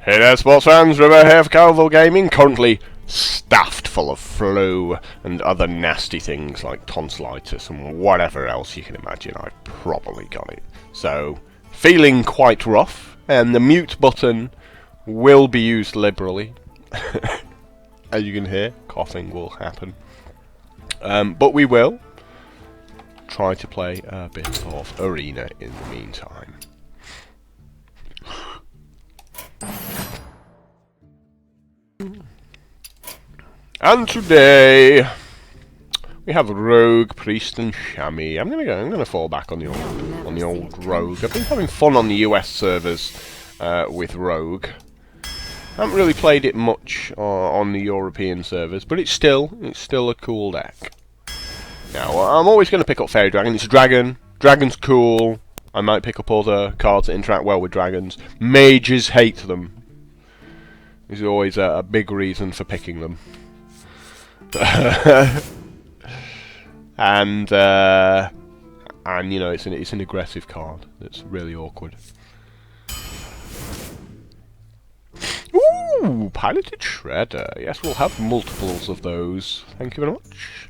Hey there, sports fans, River here for Calvo Gaming, currently stuffed full of flu and other nasty things like tonsillitis and whatever else you can imagine. I've probably got it. So, feeling quite rough, and the mute button will be used liberally. As you can hear, coughing will happen. But we will try to play a bit of Arena in the meantime. And today we have Rogue, Priest, and Chamois. I'm gonna fall back on the old Rogue. I've been having fun on the US servers with Rogue. I haven't really played it much on the European servers, but it's still a cool deck. Now I'm always going to pick up Fairy Dragon. It's a dragon. Dragon's cool. I might pick up other cards that interact well with dragons. Mages hate them. There's always a big reason for picking them. and you know, it's an aggressive card that's really awkward. Ooh, Piloted Shredder. Yes, we'll have multiples of those. Thank you very much.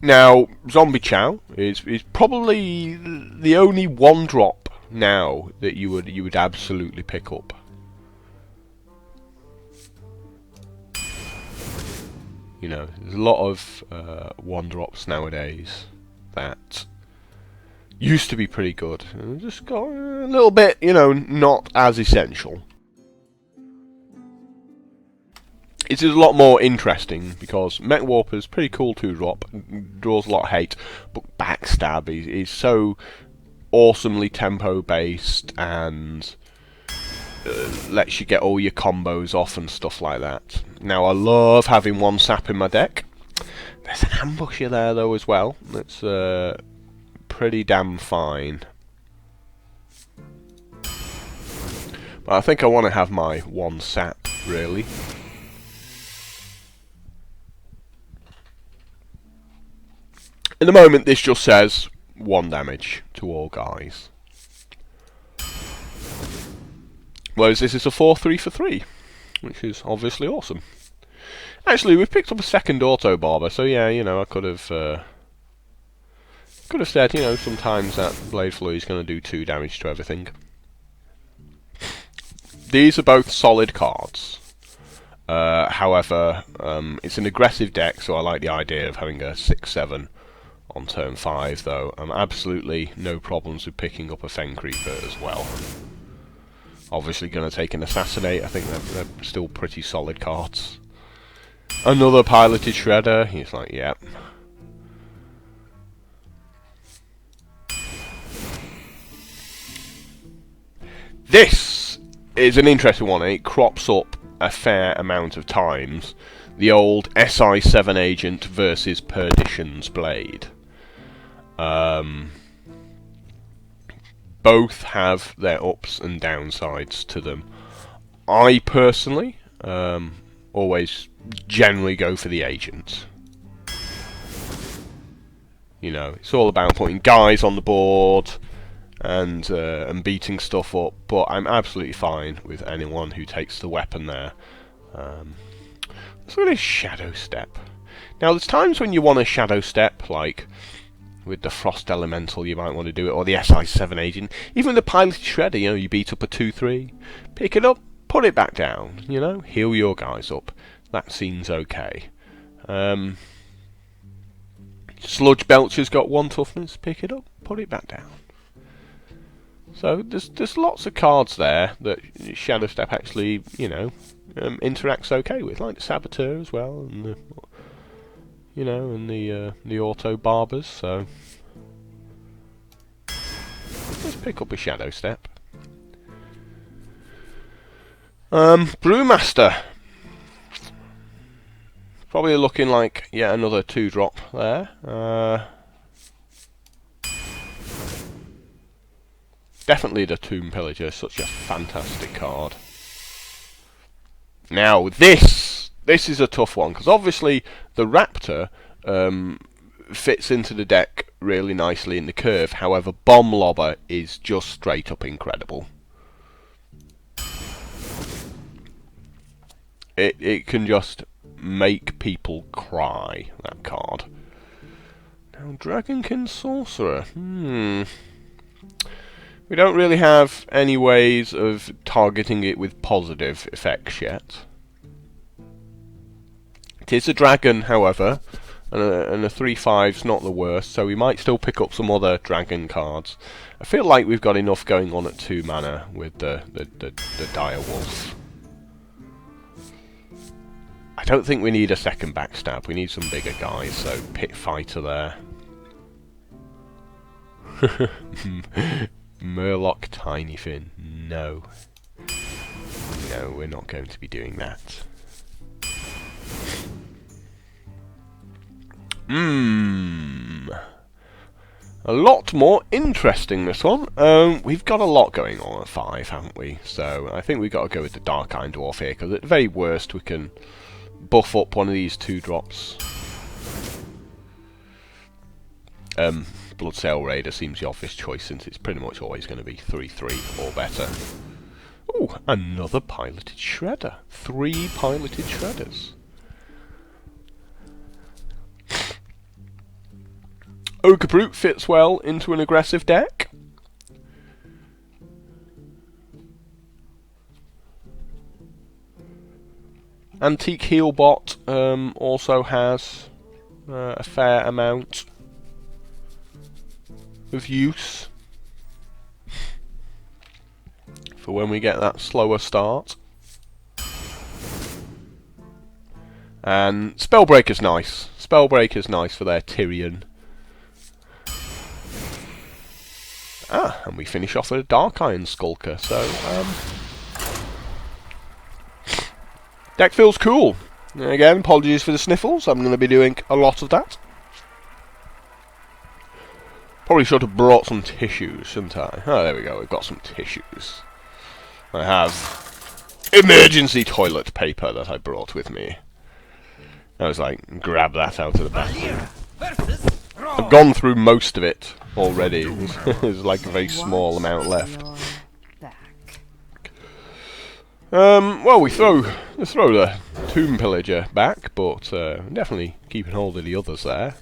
Now, Zombie Chow is probably the only one drop now that you would absolutely pick up. You know, there's a lot of one drops nowadays that used to be pretty good, and just got a little bit, you know, not as essential. It is a lot more interesting because Mech Warper is pretty cool 2-drop, draws a lot of hate, but Backstab is so awesomely tempo based and lets you get all your combos off and stuff like that. Now I love having one sap in my deck. There's an ambusher there though as well. That's pretty damn fine. But I think I want to have my one sap really. In the moment this just says 1 damage to all guys. Whereas this is a 4-3 for 3, which is obviously awesome. Actually, we've picked up a second auto barber, so yeah, you know, I could have said, you know, sometimes that Blade Flurry is going to do 2 damage to everything. These are both solid cards. However, it's an aggressive deck, so I like the idea of having a 6-7 on turn 5, though. Absolutely no problems with picking up a Fen Creeper as well. Obviously going to take an Assassinate. I think they're still pretty solid cards. Another Piloted Shredder. He's like, yep. This is an interesting one, and it crops up a fair amount of times. The old SI7 agent versus Perdition's Blade. Both have their ups and downsides to them. I personally always generally go for the agent. You know, it's all about putting guys on the board and beating stuff up, but I'm absolutely fine with anyone who takes the weapon there. Let's look at a Shadow Step. Now, there's times when you want a Shadow Step, like with the Frost Elemental, you might want to do it, or the SI7 agent. Even the Piloted Shredder, you know, you beat up a 2-3, pick it up, put it back down, you know, heal your guys up. That seems okay. Sludge Belcher's got 1 toughness, pick it up, put it back down. So there's lots of cards there that Shadow Step actually, you know, interacts okay with, like the Saboteur as well, and the, you know, and the auto barbers. So let's pick up a Shadow Step. Brewmaster, probably looking like yet another 2-drop there. Definitely the Tomb Pillager, such a fantastic card. Now this is a tough one, because obviously the Raptor fits into the deck really nicely in the curve. However, Bomb Lobber is just straight up incredible. It can just make people cry, that card. Now, Dragonkin Sorcerer. We don't really have any ways of targeting it with positive effects yet. It is a dragon, however, and a 3/5's not the worst, so we might still pick up some other dragon cards. I feel like we've got enough going on at 2 mana with the Dire Wolf. I don't think we need a second backstab. We need some bigger guys, so Pit Fighter there. Murloc Tiny Fin. No. No, we're not going to be doing that. A lot more interesting, this one. We've got a lot going on at 5, haven't we? So I think we've got to go with the Dark Iron Dwarf here, because at the very worst we can buff up one of these 2-drops. Bloodsail Raider seems the obvious choice, since it's pretty much always going to be 3/3 or better. Ooh, another piloted shredder. 3 piloted shredders. Ogre Brute fits well into an aggressive deck. Antique Healbot also has a fair amount of use for when we get that slower start. And Spellbreaker's nice. Spellbreaker's nice for their Tyrion. And we finish off with a Dark Iron Skulker, so deck feels cool. Again, apologies for the sniffles, I'm going to be doing a lot of that. Probably should have brought some tissues, shouldn't I? Oh, there we go, we've got some tissues. I have emergency toilet paper that I brought with me. I was like, grab that out of the bathroom. I've gone through most of it already. There's like a very small amount left. Well, we throw the Tomb Pillager back, but definitely keeping hold of the others there.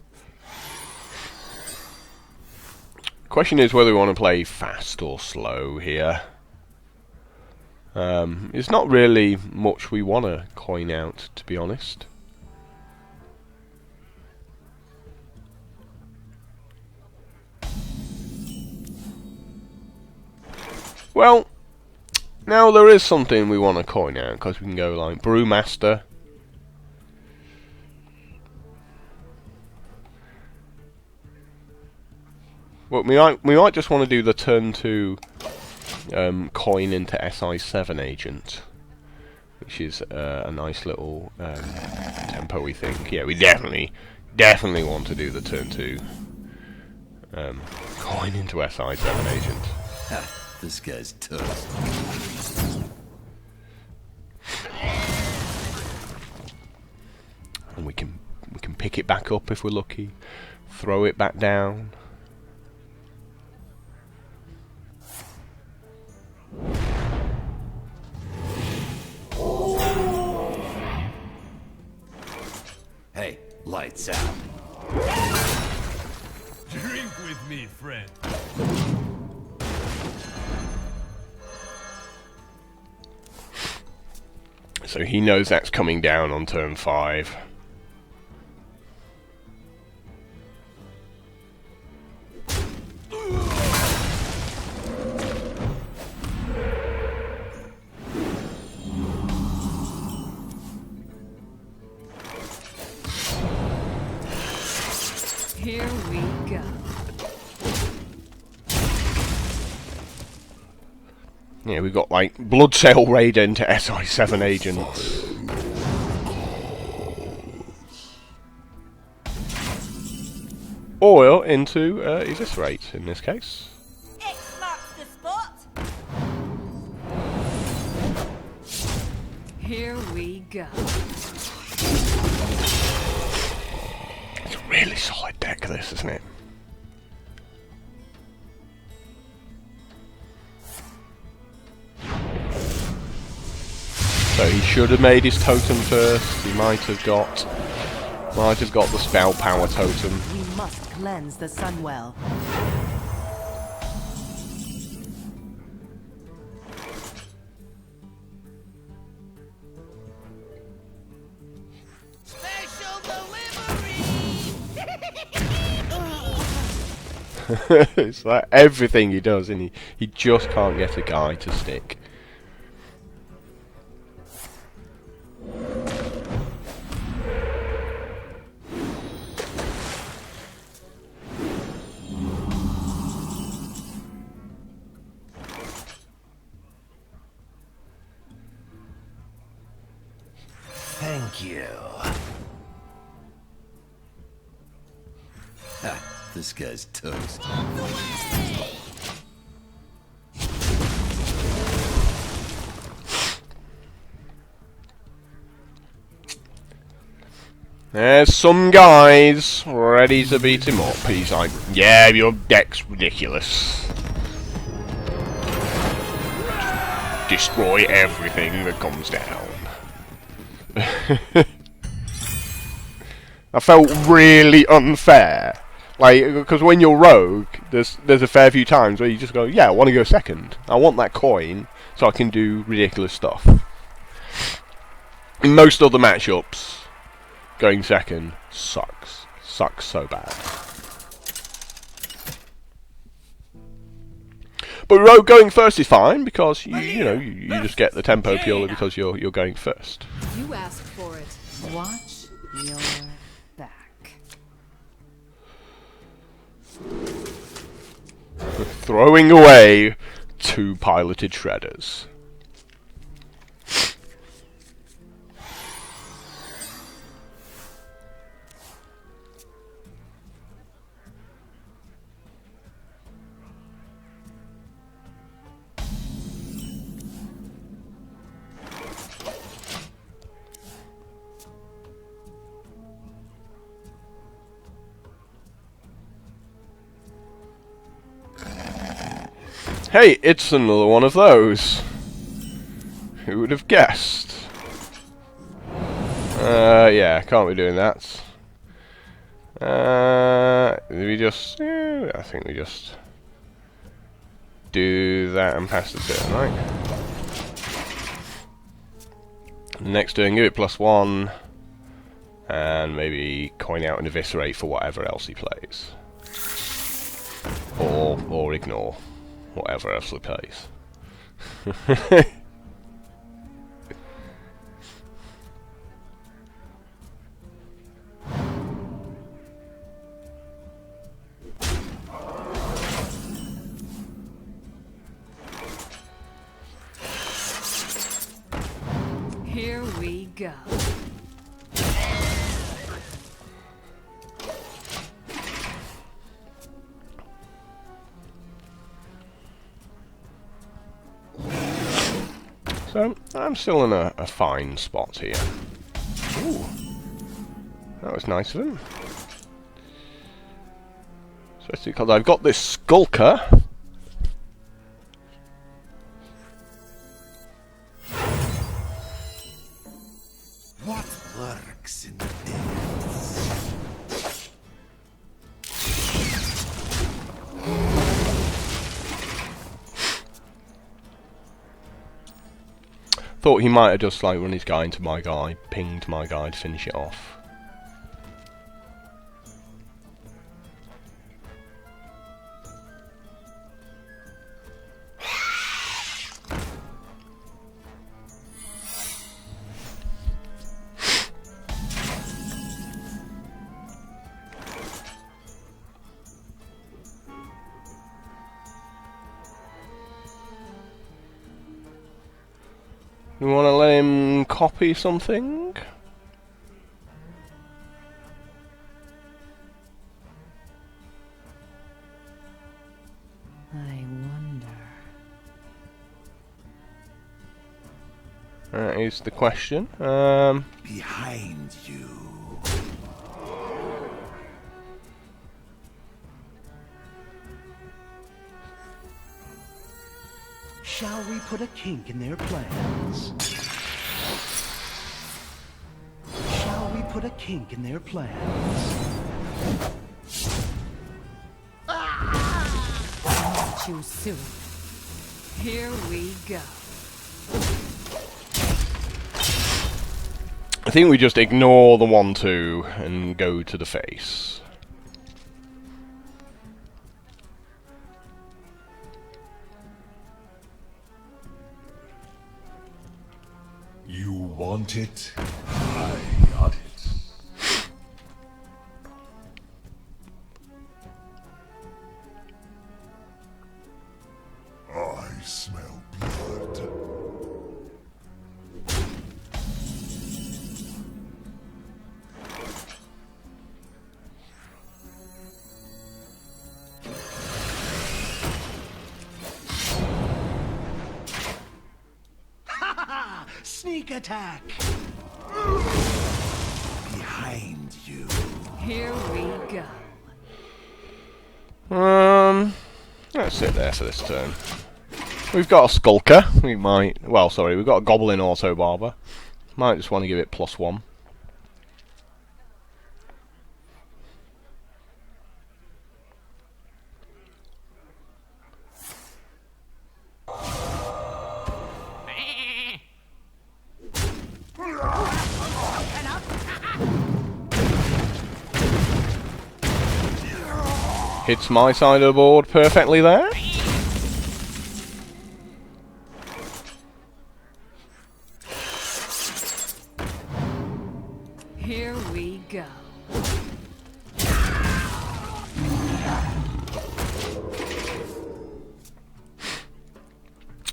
Question is whether we want to play fast or slow here. It's not really much we want to coin out, to be honest. Well, now there is something we want to coin out, because we can go like Brewmaster. But we might just want to do the turn 2 coin into SI7 agent, which is a nice little tempo, we think. Yeah, we definitely want to do the turn 2 coin into SI7 agent. This guy's tough. And we can pick it back up if we're lucky. Throw it back down. Hey, lights out. Drink with me, friend. So he knows that's coming down on turn 5. Here we go. Yeah, we've got like Bloodsail Raider into SI7 agents. Or into Eviscerate in this case. X marks the spot. Here we go. It's a really solid deck, this, isn't it? So he should have made his totem first. He might have got the spell power totem. We must cleanse the Sunwell. Special delivery! It's like everything he does, and he just can't get a guy to stick. Thank you. Ha, this guy's toast. There's some guys ready to beat him up. He's like, yeah, your deck's ridiculous. Destroy everything that comes down. I felt really unfair. Like, because when you're rogue, there's a fair few times where you just go, yeah, I want to go second. I want that coin so I can do ridiculous stuff. In most other matchups, going second sucks. Sucks so bad. But rogue going first is fine because you just get the tempo purely because you're going first. You asked for it. Watch your back. Throwing away 2 piloted shredders. Hey, it's another one of those. Who would have guessed? Yeah, can't be doing that. We just... I think we just... do that and pass the turn, right? Next turn, give it +1. And maybe coin out and eviscerate for whatever else he plays. Or ignore whatever else he plays. Here we go. So, I'm still in a fine spot here. Ooh. That was nice of him. Especially because I've got this Skulker. What lurks in the depths? Thought he might have just like run his guy into my guy, pinged my guy to finish it off. You want to let him copy something? I wonder. That is the question. Behind you. Shall we put a kink in their plans? put a kink in their plan. Choose soon. Here we go. I think we just ignore the 1-2 and go to the face. You want it? I got it. I smell blood. Sneak attack! Behind you. Here we go. Let's sit there for this turn. We've got a Skulker. We might... Well, sorry, we've got a Goblin Auto Barber. Might just want to give it +1. Hits my side of the board perfectly there. Here we go.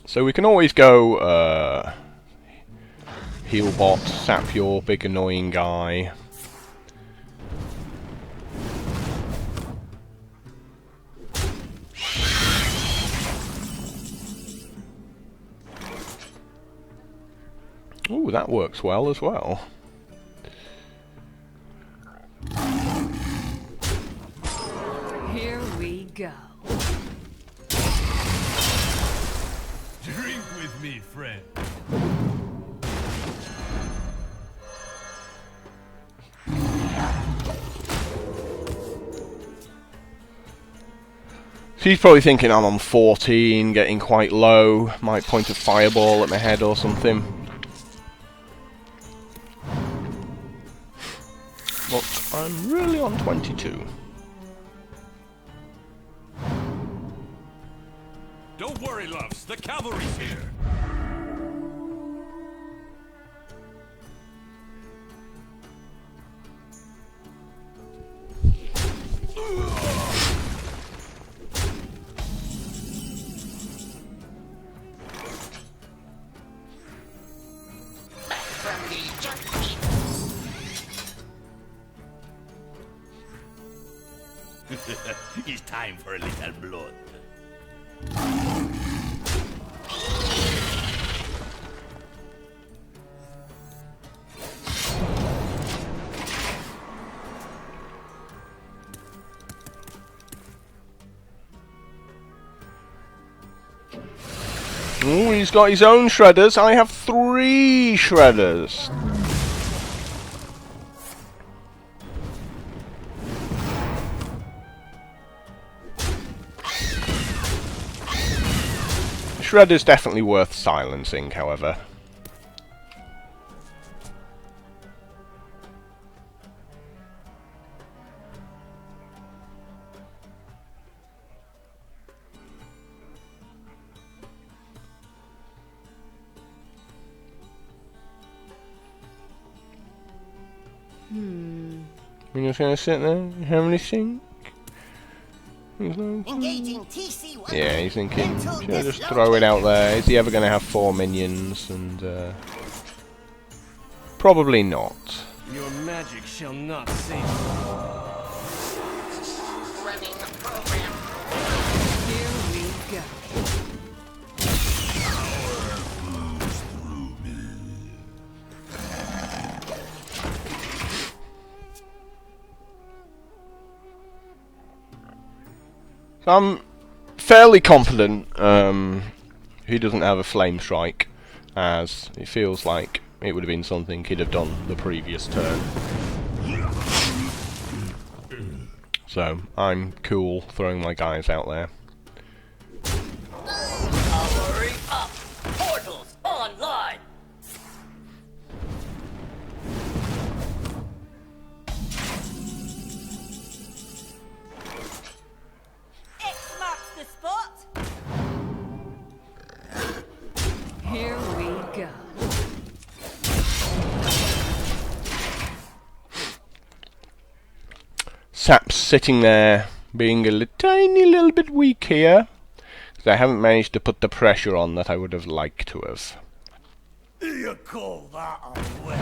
So we can always go heal bot, sap your big annoying guy. Ooh, that works well as well. Here we go. Drink with me, friend. She's probably thinking I'm on 14, getting quite low. Might point a fireball at my head or something. But I'm really on 22. Don't worry, loves. The cavalry's here. It's time for a little blood. Ooh, he's got his own shredders. I have 3 shredders. Shredder's definitely worth silencing, however. You're just gonna sit there and have anything? Engaging TC1. Yeah, he's thinking, should I just throw it out there? Is he ever gonna have 4 minions? And probably not. Your magic shall not save you. Running the program. Here we go. I'm fairly confident he doesn't have a flame strike, as it feels like it would have been something he'd have done the previous turn. So, I'm cool throwing my guys out there. Hurry up! Portals online! X marks the spot! Here we go. Sap's sitting there, being a tiny little bit weak here, because I haven't managed to put the pressure on that I would have liked to have. You call that a win?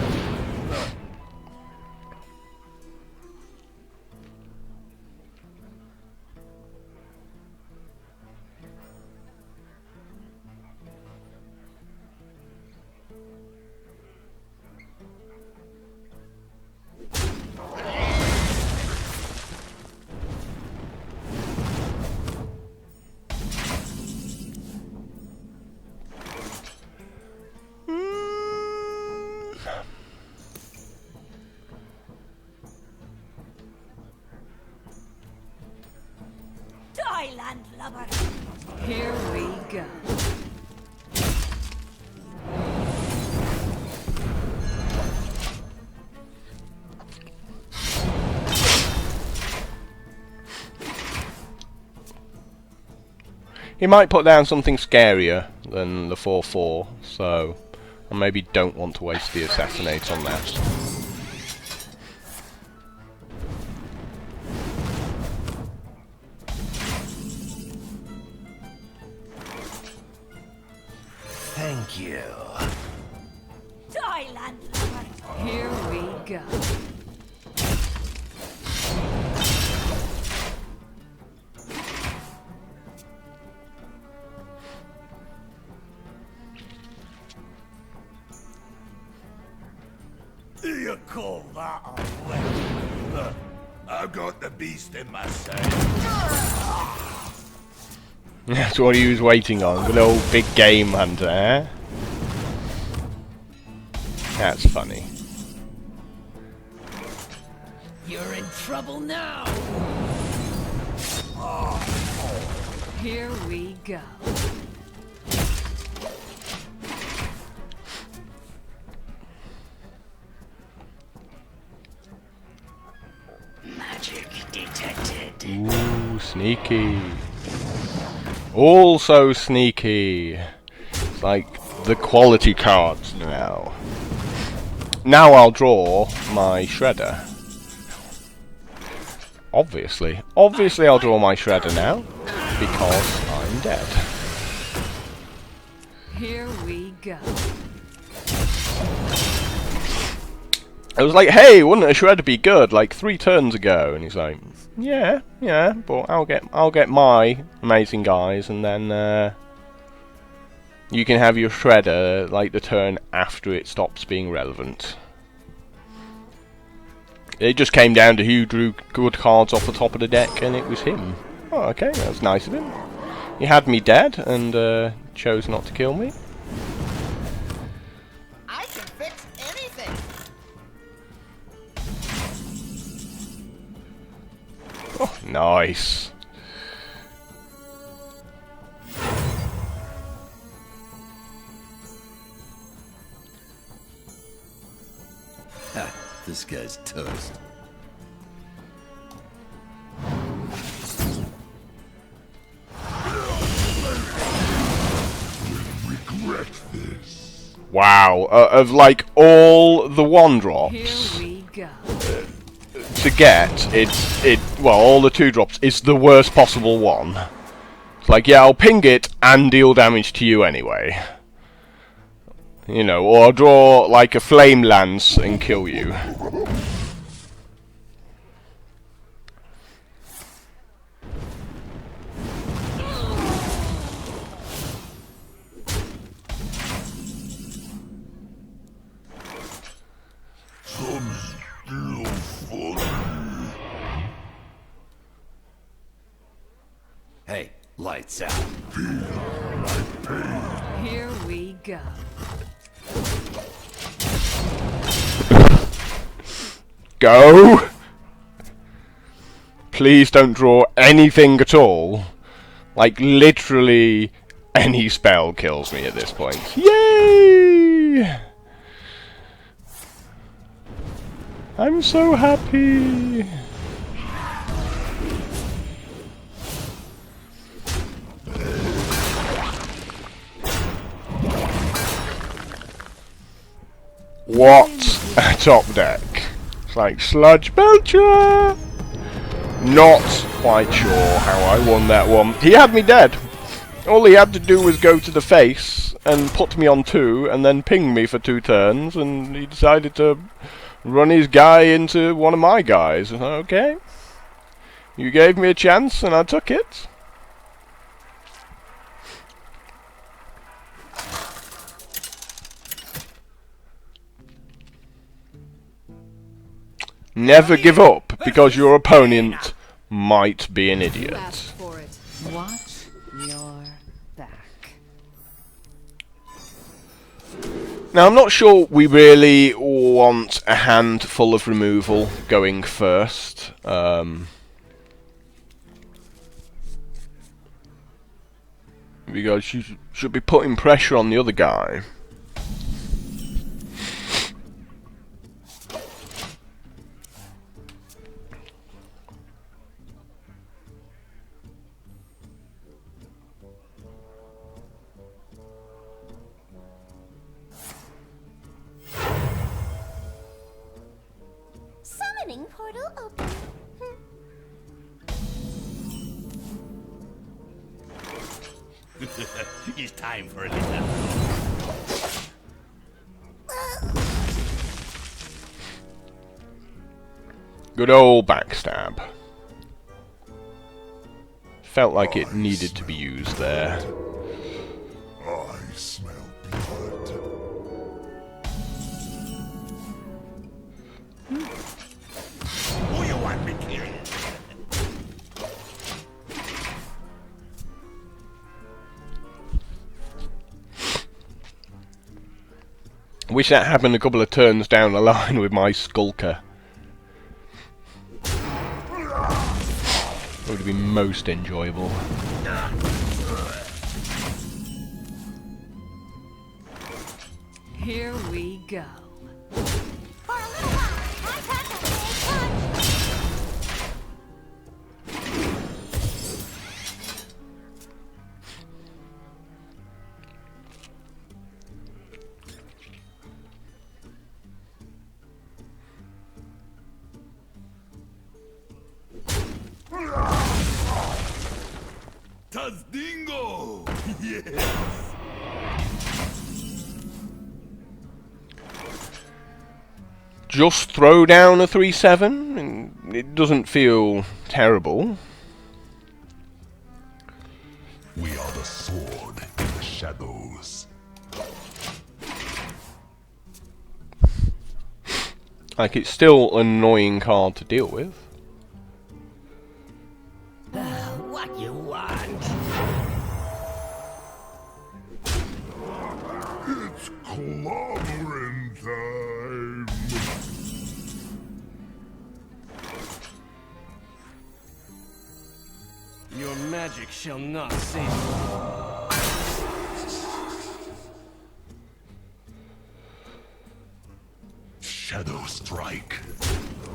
Thailand lover! Here we go. He might put down something scarier than the 4/4, so I maybe don't want to waste the assassinate on that. Thank you. Thailand lover! Here we go. You call that a win? I've got the beast in my sight. That's what he was waiting on, good old big game hunter, eh? That's funny. You're in trouble now. Here we go. Magic detected. Ooh, sneaky. Also sneaky. It's like the quality cards now. Now I'll draw my shredder. Obviously. Obviously I'll draw my shredder now, because I'm dead. Here we go. I was like, hey, wouldn't a shredder be good, like 3 turns ago? And he's like, yeah, but I'll get my amazing guys, and then you can have your shredder like the turn after it stops being relevant. It just came down to who drew good cards off the top of the deck, and it was him. Oh, okay, that was nice of him. He had me dead, and chose not to kill me. I can fix anything! Oh, nice. This guy's toast. Regret this. Wow, of like all the 1-drops Here we go. to get, well, all the 2-drops, it's the worst possible one. It's like, yeah, I'll ping it and deal damage to you anyway. You know, or I'll draw like a flame lance and kill you. Hey, lights out. Here we go. Go! Please don't draw anything at all. Like, literally any spell kills me at this point. Yay! I'm so happy. What a top deck. It's like Sludge Belcher! Not quite sure how I won that one. He had me dead. All he had to do was go to the face and put me on 2 and then ping me for 2 turns, and he decided to run his guy into one of my guys. Okay. You gave me a chance and I took it. Never give up, because your opponent might be an You idiot. asked for it. Watch your back. Now, I'm not sure we really want a hand full of removal going first. Because you should be putting pressure on the other guy. Summoning portal open. It's time for a little. Good old backstab. Felt like it needed to be used there. I smell blood. Who you want me killed? Wish that happened a couple of turns down the line with my Skulker. Would have been most enjoyable. Here we go. For a little while, I got the big punch. Tazdingo! Yes! Just throw down a 3/7, and it doesn't feel terrible. We are the sword in the shadows. Like, it's still an annoying card to deal with. What you want? It's clobbering time! Your magic shall not save you. Shadow strike.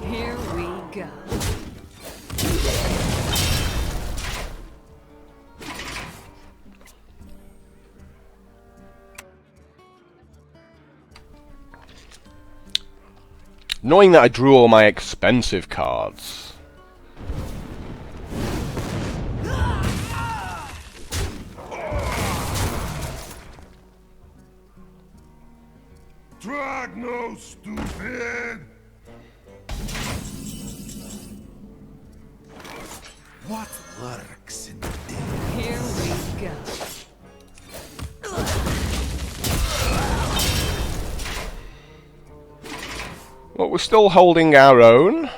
Here we go. Knowing that I drew all my expensive cards. Drag no stupid! What lurks in the dim? Here we go. But we're still holding our own.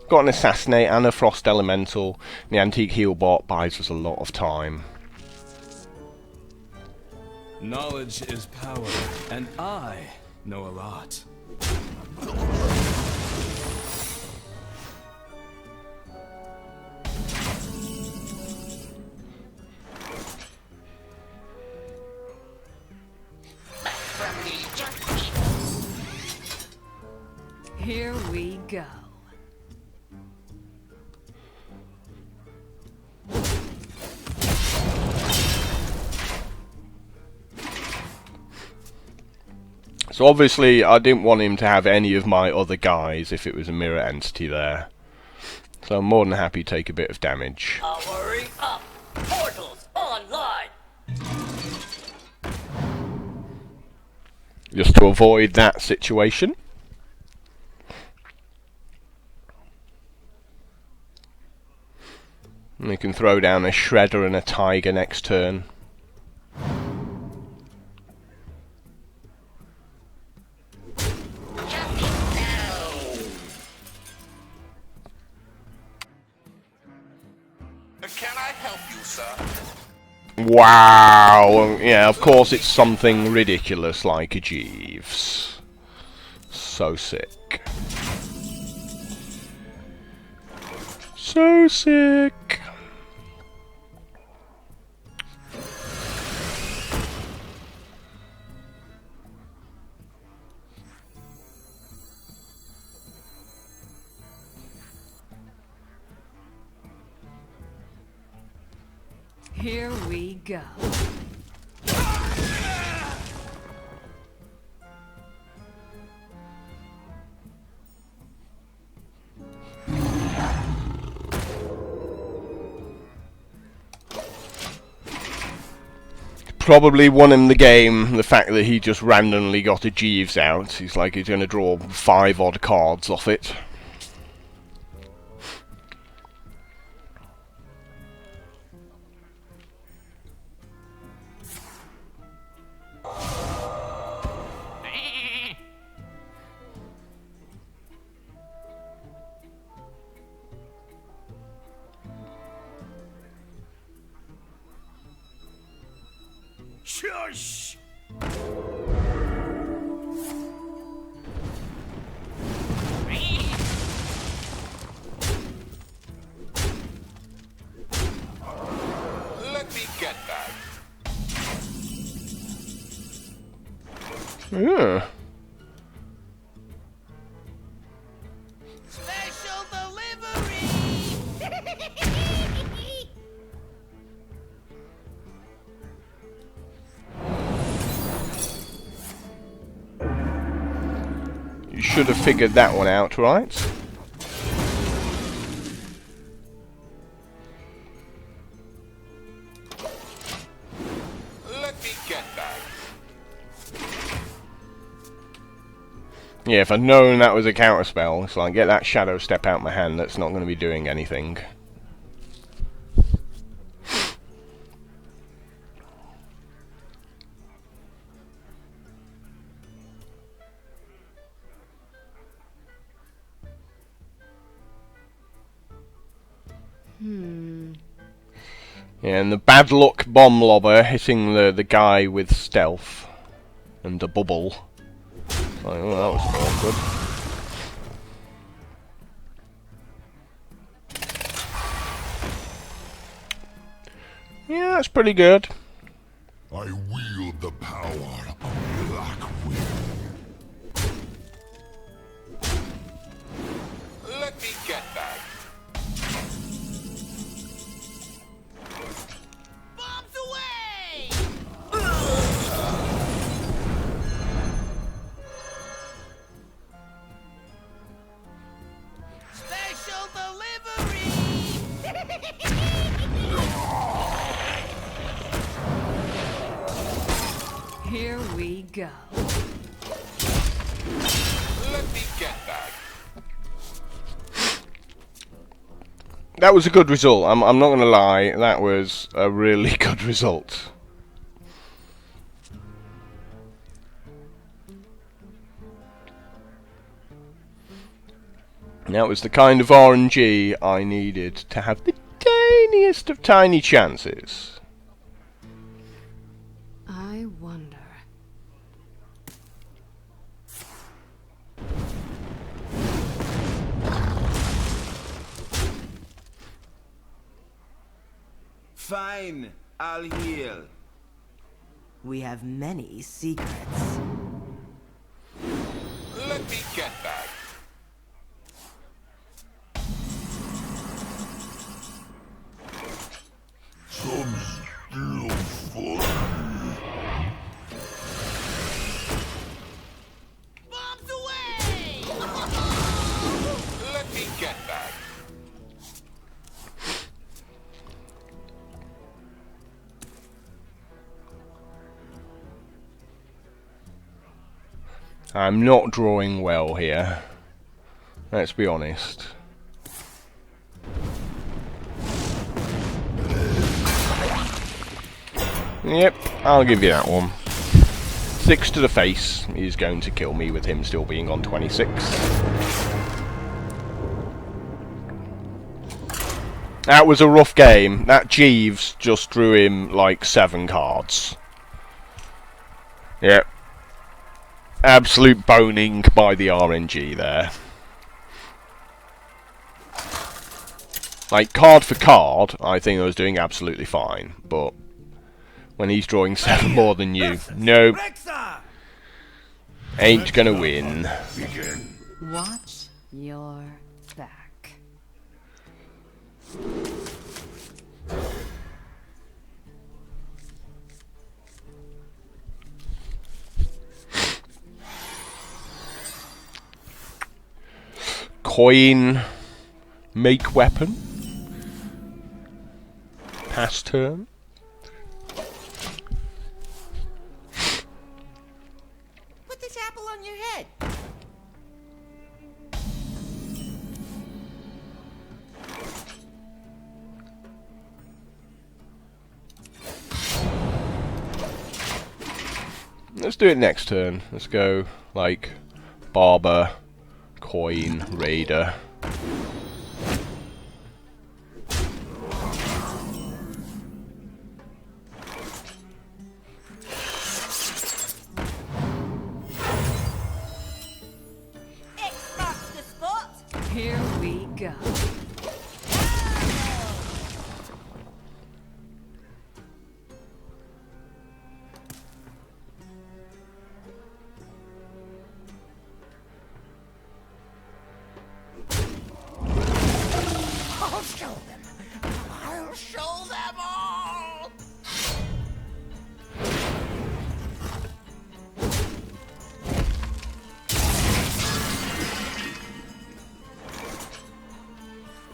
Got an Assassinate and a Frost Elemental. The Antique Heal bot buys us a lot of time. Knowledge is power, and I know a lot. Here we go. So obviously I didn't want him to have any of my other guys if it was a mirror entity there. So I'm more than happy to take a bit of damage. Powering up. Portals online. Just to avoid that situation. And we can throw down a Shredder and a Tiger next turn. Can I help you, sir? Wow! Yeah, of course it's something ridiculous like a Jeeves. So sick. So sick. Here we go. Probably won him the game, the fact that he just randomly got a Jeeves out. He's like he's going to draw 5 odd cards off it. Shush! Let me get that. Yeah. Special delivery. You should have figured that one out, right? Let me get that. Yeah, if I'd known that was a counterspell, it's like, get that Shadow Step out my hand, that's not going to be doing anything. Yeah, and the bad luck bomb lobber hitting the guy with stealth and a bubble. Like, oh, that was awkward. Yeah, that's pretty good. I wield the power of Black Wind. Let me get that. Bombs away. Special delivery. Here we go. Let me get that. That was a good result. I'm not going to lie. That was a really good result. That was the kind of RNG I needed to have the tiniest of tiny chances. I wonder. Fine, I'll heal. We have many secrets. Let me get that. I'm not drawing well here. Let's be honest. Yep, I'll give you that one. 6 to the face is going to kill me with him still being on 26. That was a rough game. That Jeeves just drew him like 7 cards. Yep. Absolute boning by the RNG there. Like, card for card, I think I was doing absolutely fine, but when he's drawing 7 more than you, nope. Ain't gonna win. Watch your back. Coin, make weapon, pass turn. Put this apple on your head. Let's do it next turn. Let's go like Barber, Coin, Raider. X marks the spot. Here we go. I'll show them. I'll show them all.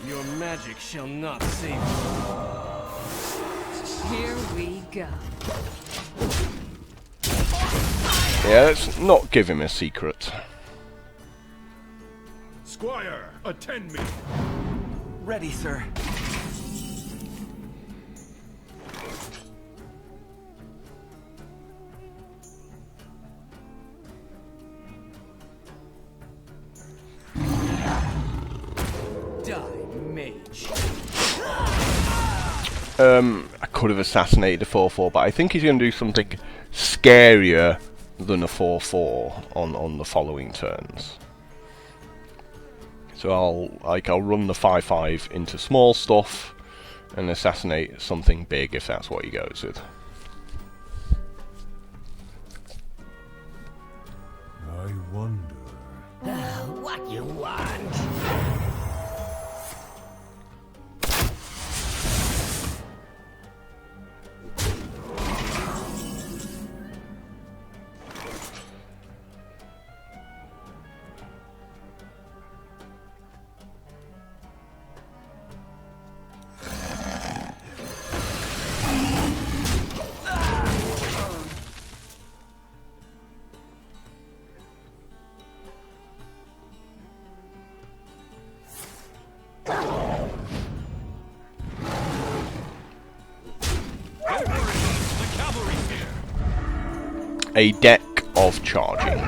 Your magic shall not save you. Here we go. Yeah, let's not give him a secret. Squire, attend me. Ready, sir. Die, mage. I could have assassinated a 4/4, but I think he's going to do something scarier than a 4/4 on the following turns. So I'll run the 5/5 into small stuff and assassinate something big if that's what he goes with. I wonder. What you want? A deck of charging.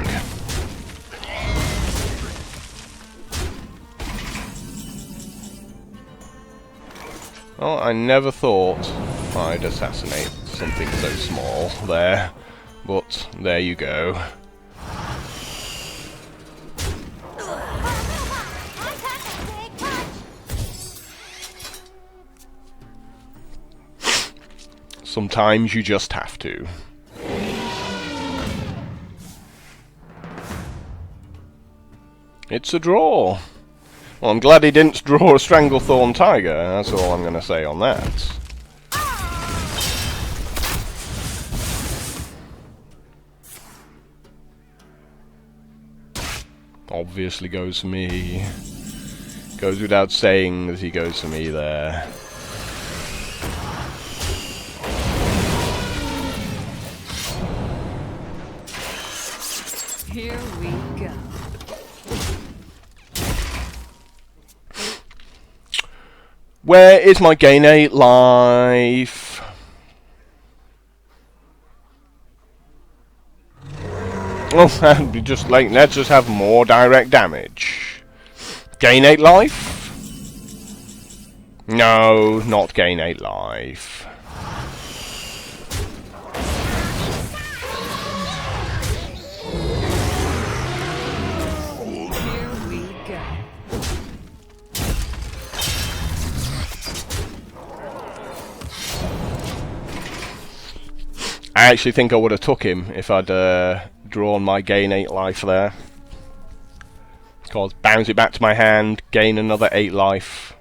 Well, I never thought I'd assassinate something so small there, but there you go. Sometimes you just have to. It's a draw. Well, I'm glad he didn't draw a Stranglethorn Tiger. That's all I'm going to say on that. Obviously goes for me. Goes without saying that he goes for me there. Here we go. Where is my gain 8 life? Well, just like, let's just have more direct damage. Gain 8 life? No, not gain 8 life. Here we go. I actually think I would have took him if I'd drawn my gain 8 life there. Because bounce it back to my hand, gain another 8 life.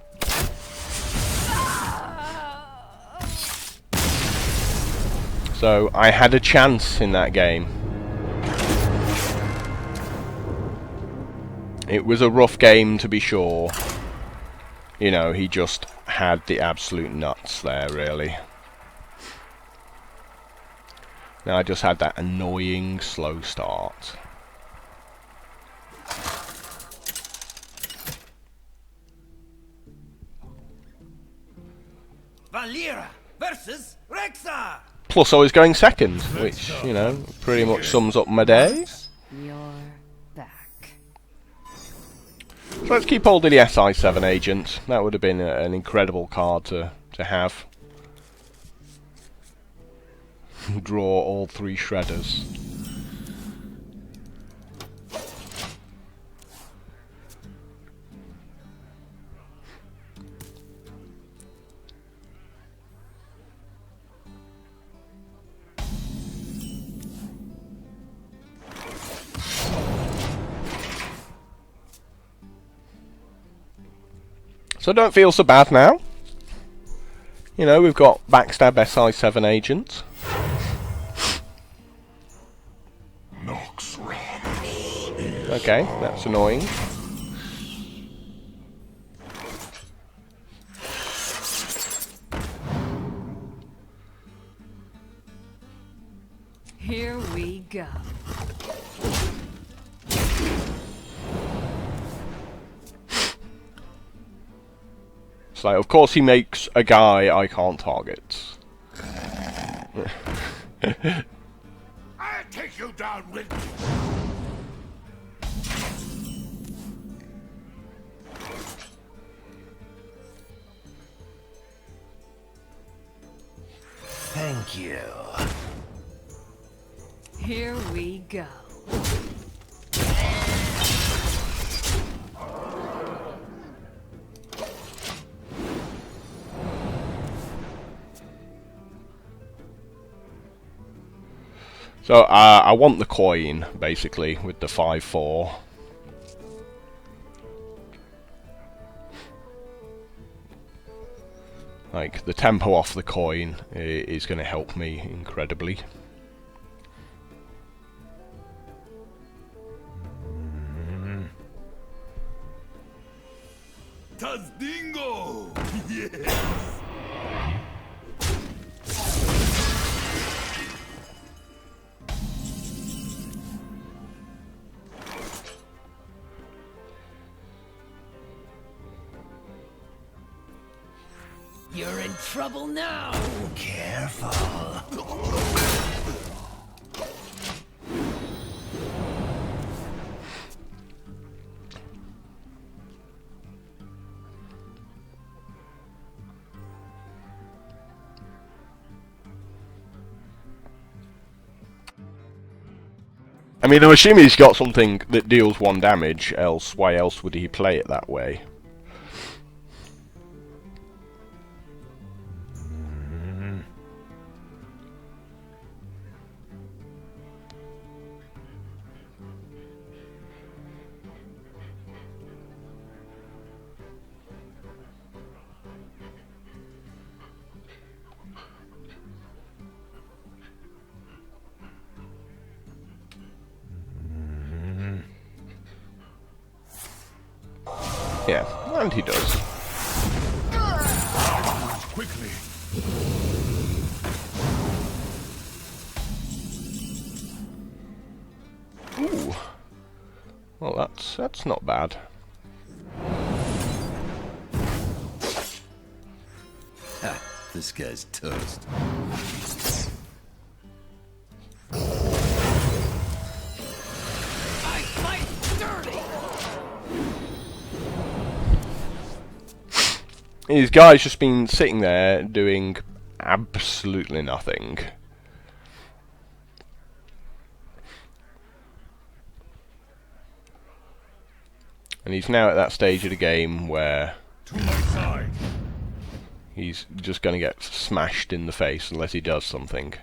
So I had a chance in that game. It was a rough game to be sure. You know, he just had the absolute nuts there, really. Now I just had that annoying slow start. Valera versus Rexa. Plus I was going second, which, you know, pretty much sums up my day. You're back. So let's keep hold of the SI7 agent. That would have been an incredible card to have. Draw all 3 shredders. So don't feel so bad now. You know, we've got Backstab SI7 agent. Okay, that's annoying. Here we go. It's like, of course he makes a guy I can't target. I'll take you down with me. Thank you. Here we go. So I want the coin, basically, with the 5-4. Like, the tempo off the coin is going to help me incredibly. Tazdingo! Yes! You're in trouble now. Careful. I mean, I'm assuming he's got something that deals 1 damage, else why else would he play it that way? Yeah, and he does. Quickly. Ooh. Well, that's not bad. Ha, this guy's toast. I fight dirty. These guys just been sitting there doing absolutely nothing. And he's now at that stage of the game where To my side. he's just going to get smashed in the face unless he does something.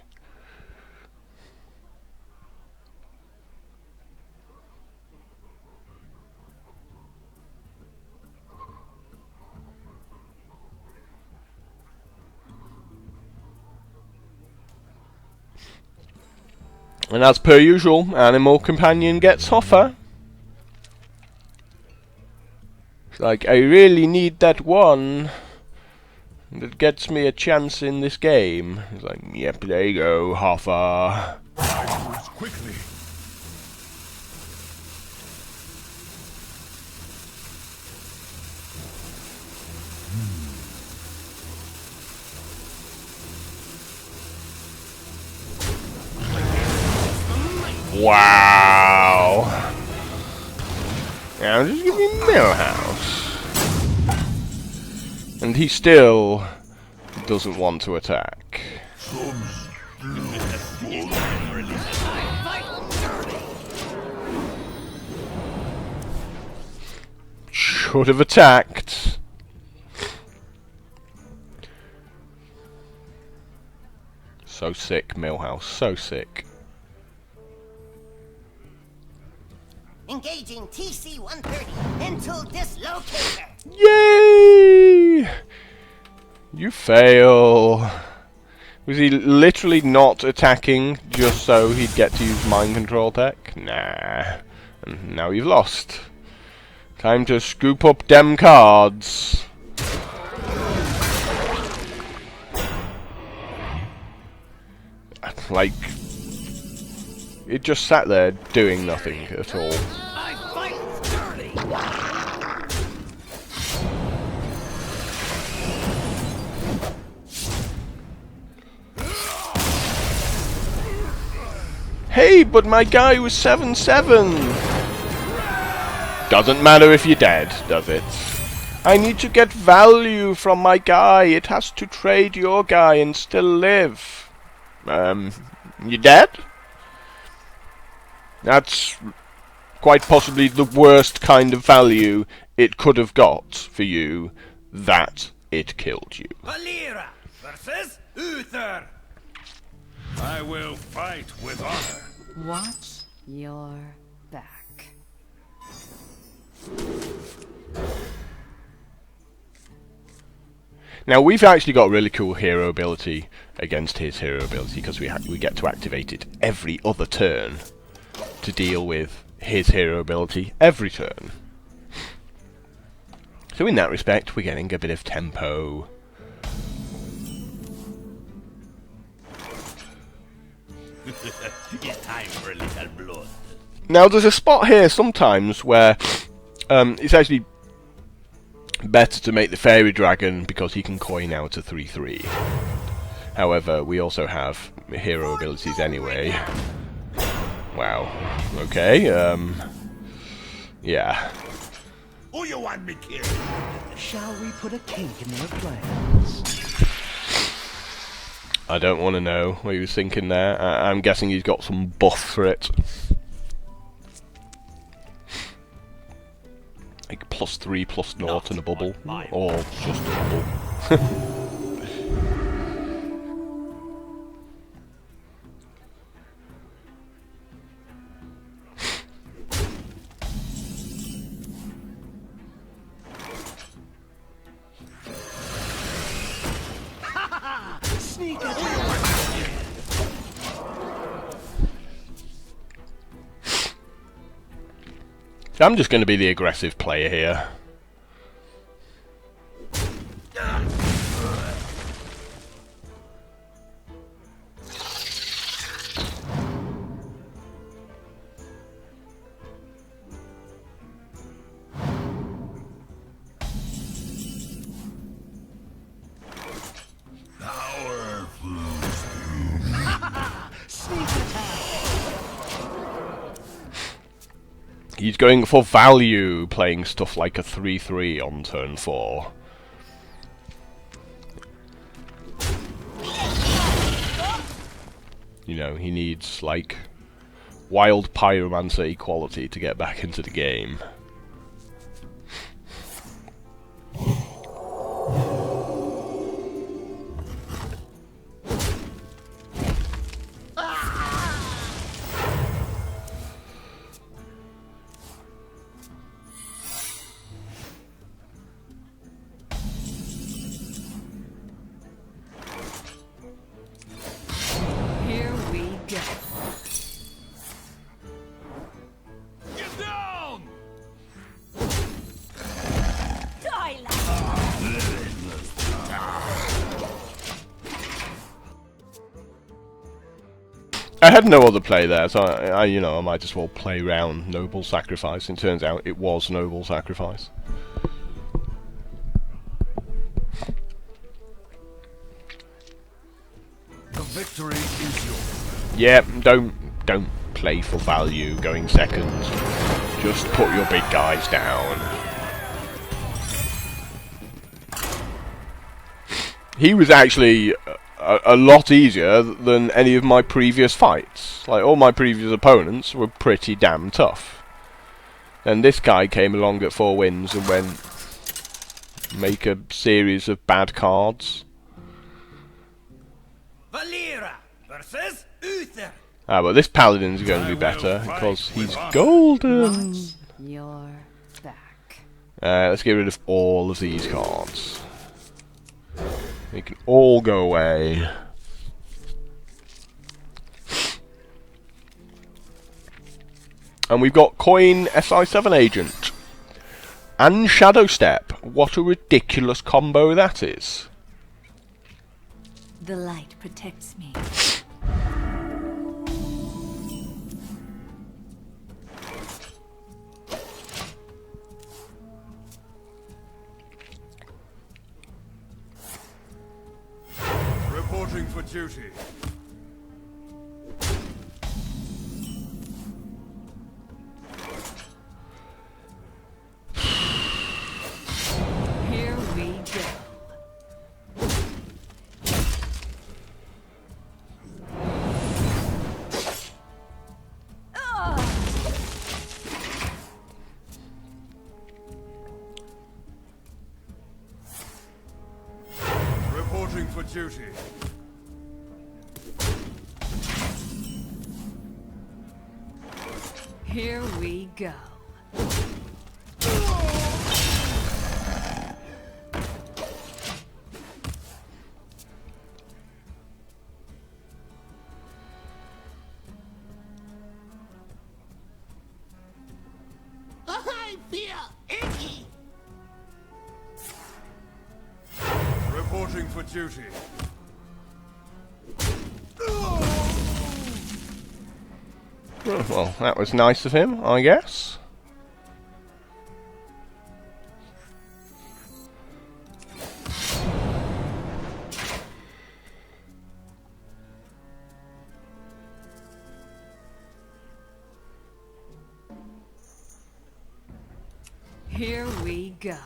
And as per usual, Animal Companion gets Hoffer. It's like, I really need that one that gets me a chance in this game. He's like, yep, there you go, Hoffer. Backwards quickly. Wow. Now just give me Millhouse. And he still doesn't want to attack. Should have attacked. So sick, Millhouse, so sick. Engaging TC-130 into dislocator. Yay! You fail. Was he literally not attacking just so he'd get to use mind control tech? Nah. And now you've lost. Time to scoop up dem cards. Like, it just sat there doing nothing at all. I fight dirty. Hey, but my guy was 7-7! Doesn't matter if you're dead, does it? I need to get value from my guy. It has to trade your guy and still live. You dead? That's quite possibly the worst kind of value it could have got for you, that it killed you. Valera versus Uther. I will fight with honor. Watch your back. Now we've actually got a really cool hero ability against his hero ability because we get to activate it every other turn to deal with his hero ability every turn. So in that respect, we're getting a bit of tempo. It's time for a little blood. Now there's a spot here sometimes where it's actually better to make the fairy dragon because he can coin out a 3/3. However, we also have hero abilities anyway. Wow. Okay, yeah. Who you want me kill? Shall we put a kink in their plans? I don't want to know what he was thinking there. I'm guessing he's got some buff for it. Like +3, +0 and a bubble. Or just a bubble. Sneak it. I'm just going to be the aggressive player here. He's going for value, playing stuff like a 3/3 on turn 4. You know, he needs, like, wild pyromancer equality to get back into the game. Here we go. Get down! Die, lad. I had no other play there, so you know, I might as well play round Noble Sacrifice, and turns out it was Noble Sacrifice. The victory is yours. Yeah, don't play for value going second. Just put your big guys down. He was actually a lot easier than any of my previous fights. Like, all my previous opponents were pretty damn tough. And this guy came along at 4 wins and went, make a series of bad cards. Valera versus Uther. Ah, but this paladin's going to be better because he's golden. Watch your back. Let's get rid of all of these cards. They can all go away. And we've got Coin SI7 Agent and Shadow Step. What a ridiculous combo that is. The light protects me. Reporting for duty. Here we go. Reporting for duty. Here we go. I feel icky. Reporting for duty. Well, that was nice of him, I guess. Here we go.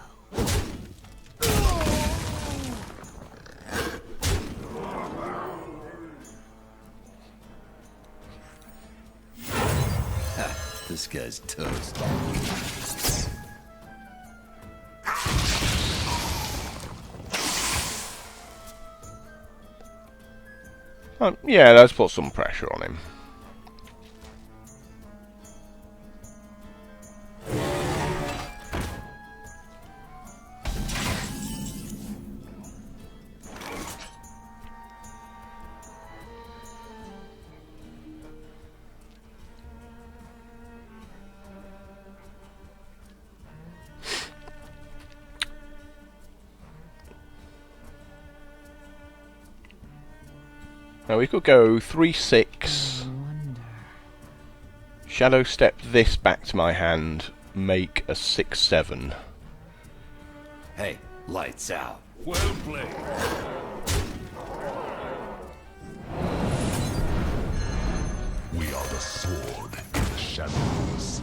This guy's toast. Yeah, let's put some pressure on him. Now we could go 3/6. Shadow Step this back to my hand, make a 6/7. Hey, lights out. Well played. We are the sword in the shadows.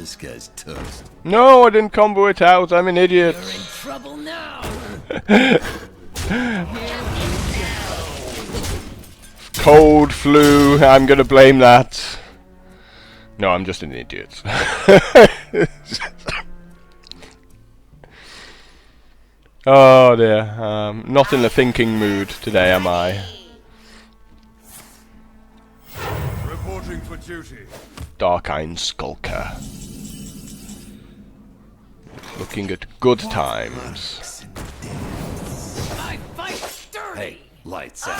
This guy's toast. No, I didn't combo it out. I'm an idiot. You're in trouble now. Cold flu. I'm gonna blame that. No, I'm just an idiot. Oh dear. Not in the thinking mood today, am I? Reporting for duty. Dark-Eyed Skulker. Looking at good times. I fight dirty. Hey, lights out.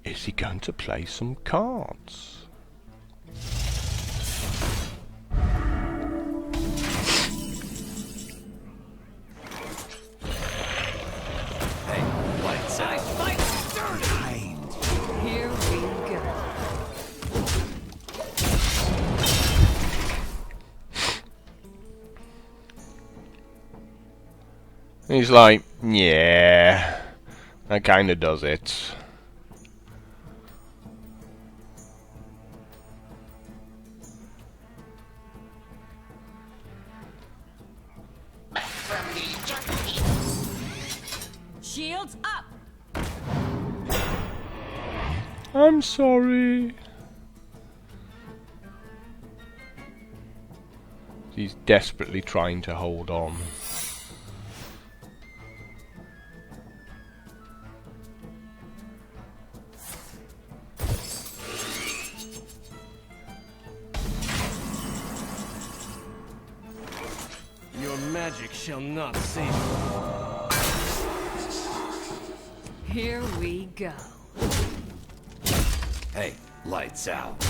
Is he going to play some cards? Hey, lights I out. fight dirty. Here we go. He's like, yeah, that kinda does it. Shields up. I'm sorry. He's desperately trying to hold on. Your magic shall not save you. Here we go. Hey, lights out.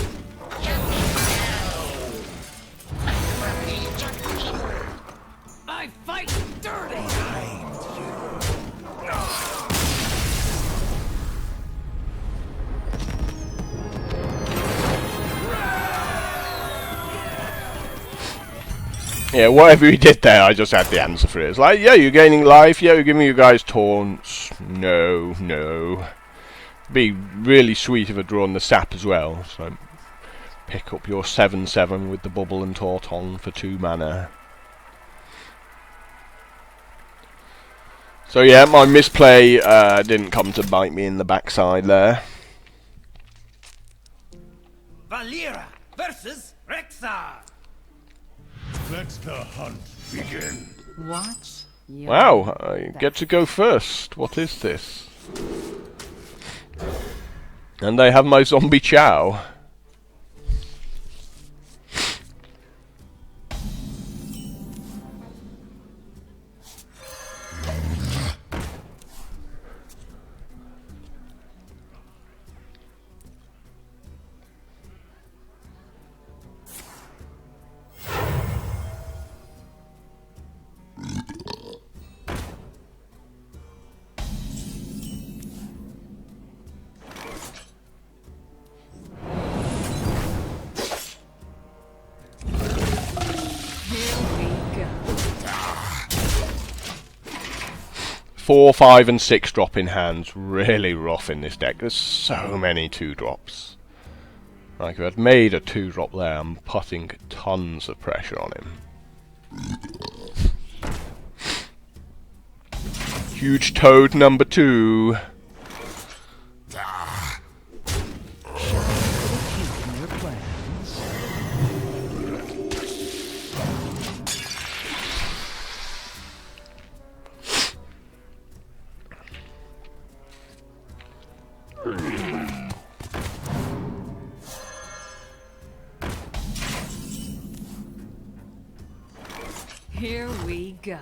I fight dirty. Yeah, whatever he did there, I just had the answer for it. It's like, yeah, you're gaining life. Yeah, you're giving you guys taunts. No, no. Be really sweet if I'd drawn the sap as well. So pick up your 7/7 with the bubble and taunt on for 2 mana. So yeah, my misplay didn't come to bite me in the backside there. Valera versus Rexar. Let the hunt begin. Watch your Wow, I get to go first. What is this? And I have my zombie chow. Here we go. 4, 5, and 6 drop in hands. Really rough in this deck. There's so many 2-drops. Like, if I'd made a 2-drop there, I'm putting tons of pressure on him. Huge toad number 2. In their plans. Here we go.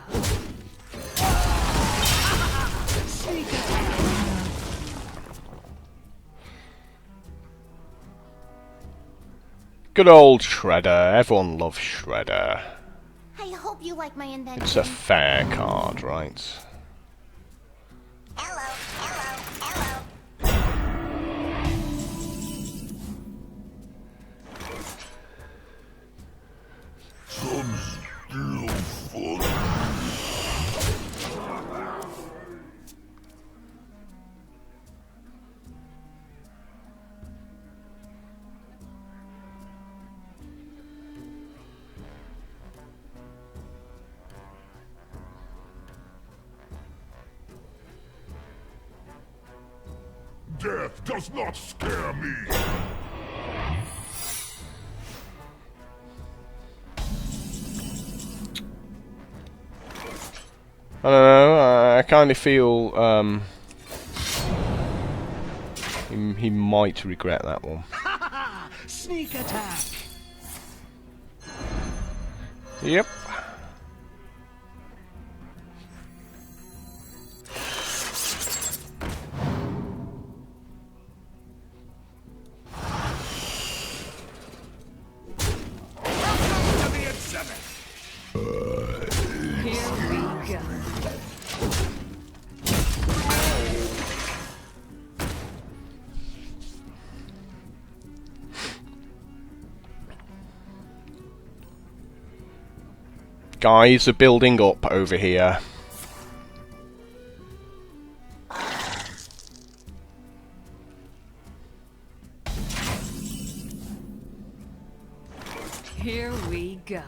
Good old Shredder. Everyone loves Shredder. I hope you like my invention. It's a fair card, right? Hello, hello, hello. Death does not scare me. I don't know, I kind of feel he might regret that one. Sneak attack. Yep. To the exhibit. Here we go. Guys are building up over here. Here we go.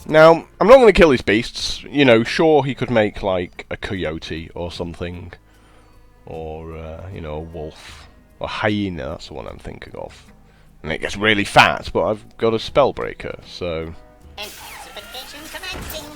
Now, I'm not going to kill these beasts. You know, sure, he could make, like, a coyote or something. Or, you know, a wolf. Or hyena, that's the one I'm thinking of. And it gets really fat, but I've got a spellbreaker, so... Intensification commencing.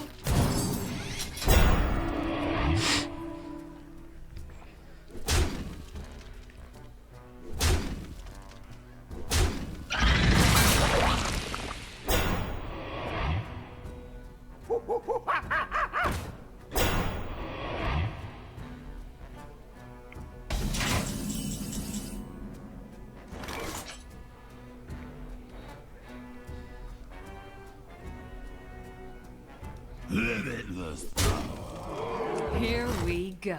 Limitless. Here we go.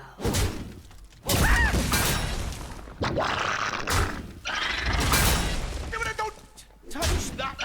Don't touch that.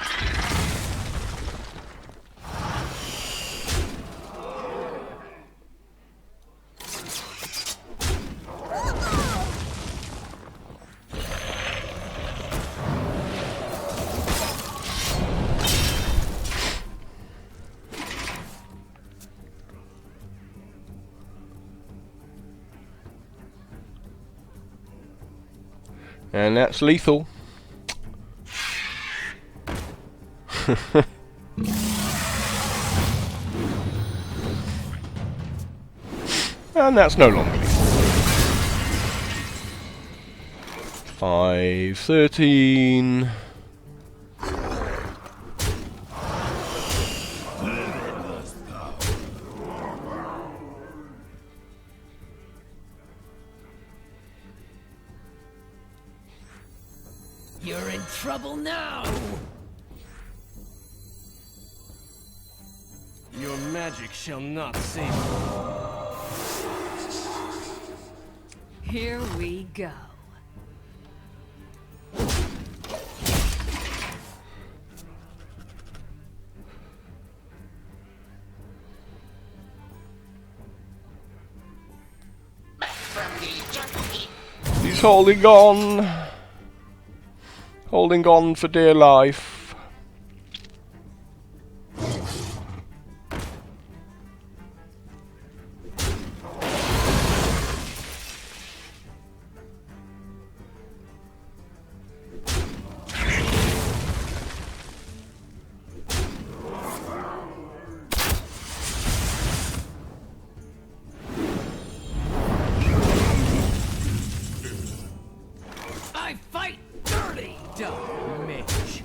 And that's lethal. And that's no longer lethal. 5, 13... You're in trouble now! Your magic shall not save you. Here we go. He's holding on. Holding on for dear life. I fight dirty, dumb mage.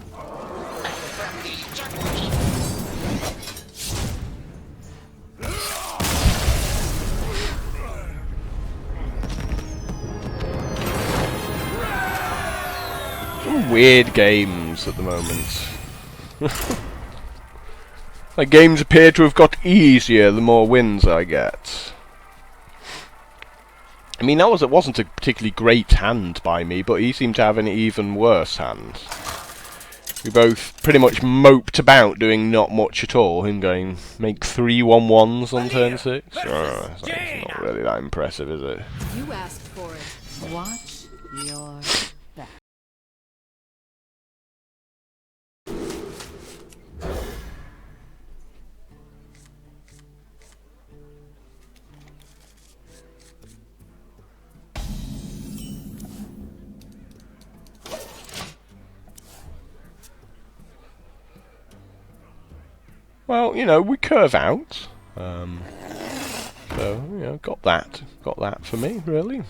Some weird games at the moment. Like, games appear to have got easier the more wins I get. I mean, it wasn't a particularly great hand by me, but he seemed to have an even worse hand. We both pretty much moped about doing not much at all. Him going, make 3 1-1s on turn 6. It's not really that impressive, is it? You asked for it. Watch your Well, you know, we curve out. So, you know, got that for me, really.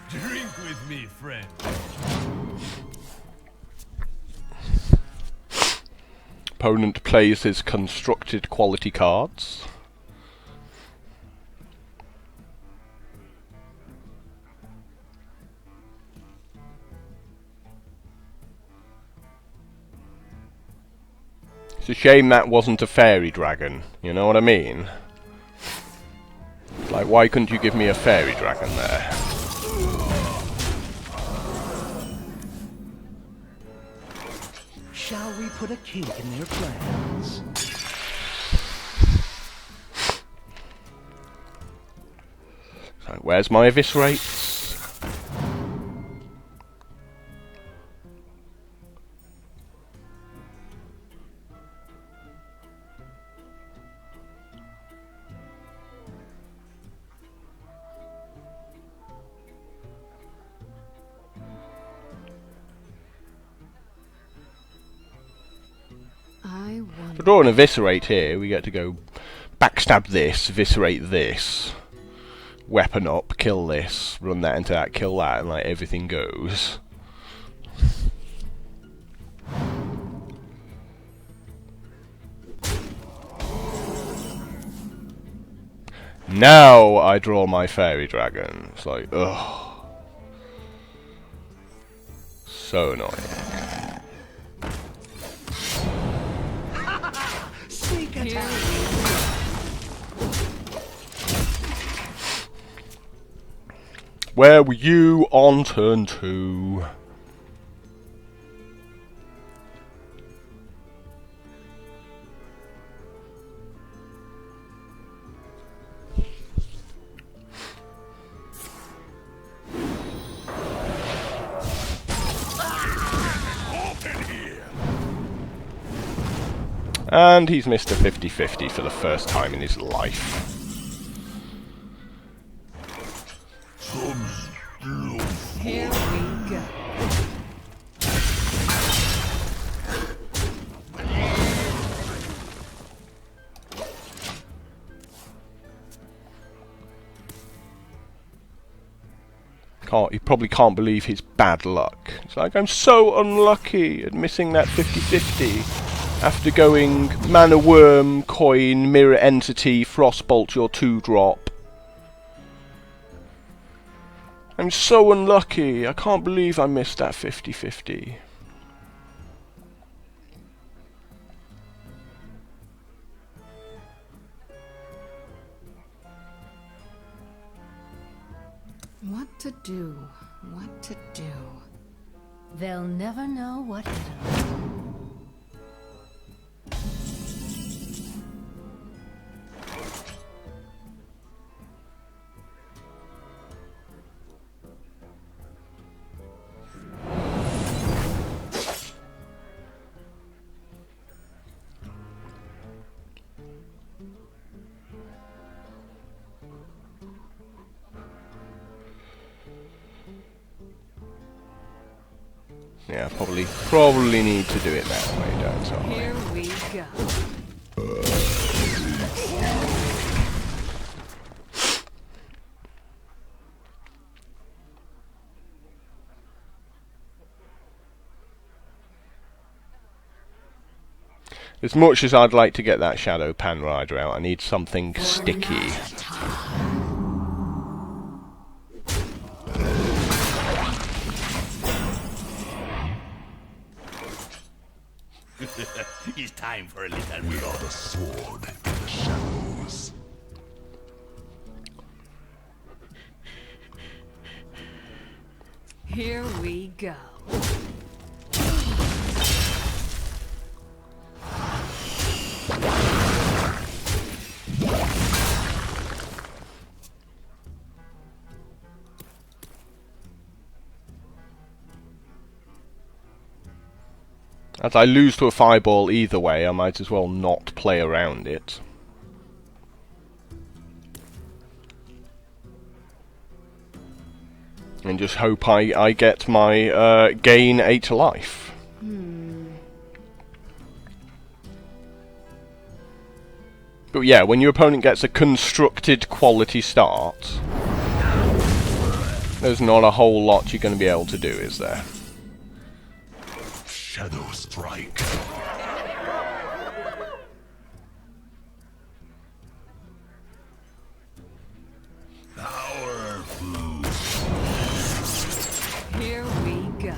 Drink with me, friend. Opponent plays his constructed quality cards. It's a shame that wasn't a fairy dragon, you know what I mean? It's like, why couldn't you give me a fairy dragon there? Shall we put a kink in their plans? So, where's my eviscerates? I To wonder. draw an eviscerate here, we get to go backstab this, eviscerate this, weapon up, kill this, run that into that, kill that, and like everything goes. Now I draw my fairy dragon. It's like, ugh. So annoying. Sneak Here attack! Where were you on turn 2? And he's missed a 50-50 for the first time in his life. Here we go. He probably can't believe his bad luck. It's like, I'm so unlucky at missing that 50-50. After going Mana Worm, Coin, Mirror Entity, Frostbolt your 2-drop. I'm so unlucky. I can't believe I missed that 50-50. What to do? What to do? They'll never know what hit 'em. Yeah, probably need to do it that way, don't I? Here we go. As much as I'd like to get that Shadow Pan Rider out, I need something sticky. It's time for a little. We are the sword in the shadows. Here we go. As I lose to a fireball either way, I might as well not play around it. and just hope I get my gain 8 life. But yeah, when your opponent gets a constructed quality start, there's not a whole lot you're going to be able to do, is there? Shadow strike. Power food. Here we go.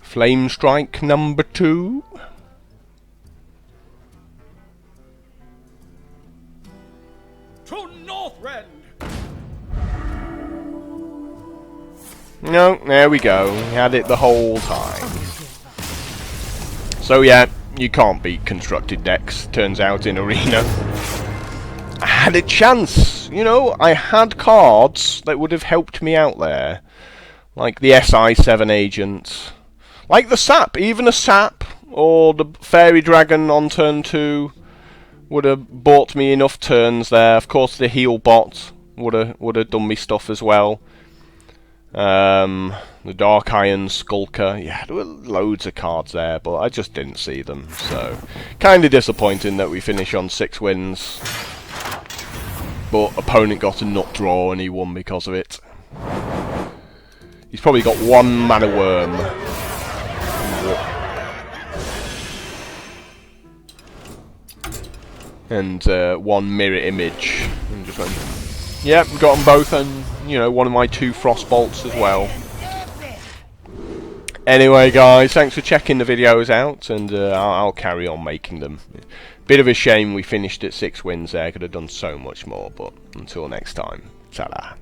Flame strike number 2. To Northrend! No, there we go. We had it the whole time. So yeah, you can't beat constructed decks, turns out, in Arena. I had a chance, you know, I had cards that would have helped me out there. Like the SI7 agent. Like the sap, even a sap, or the fairy dragon on turn 2 would have bought me enough turns there. Of course the heal bot would have done me stuff as well. The Dark Iron Skulker, yeah, there were loads of cards there, but I just didn't see them, so kinda disappointing that we finish on 6 wins. But opponent got a nut draw and he won because of it. He's probably got 1 mana worm. And 1 mirror image. And just went, yep, got them both, and you know, one of my 2 frost bolts as well. Anyway, guys, thanks for checking the videos out, and I'll carry on making them. Bit of a shame we finished at 6 wins there. Could have done so much more, but until next time, ta-da.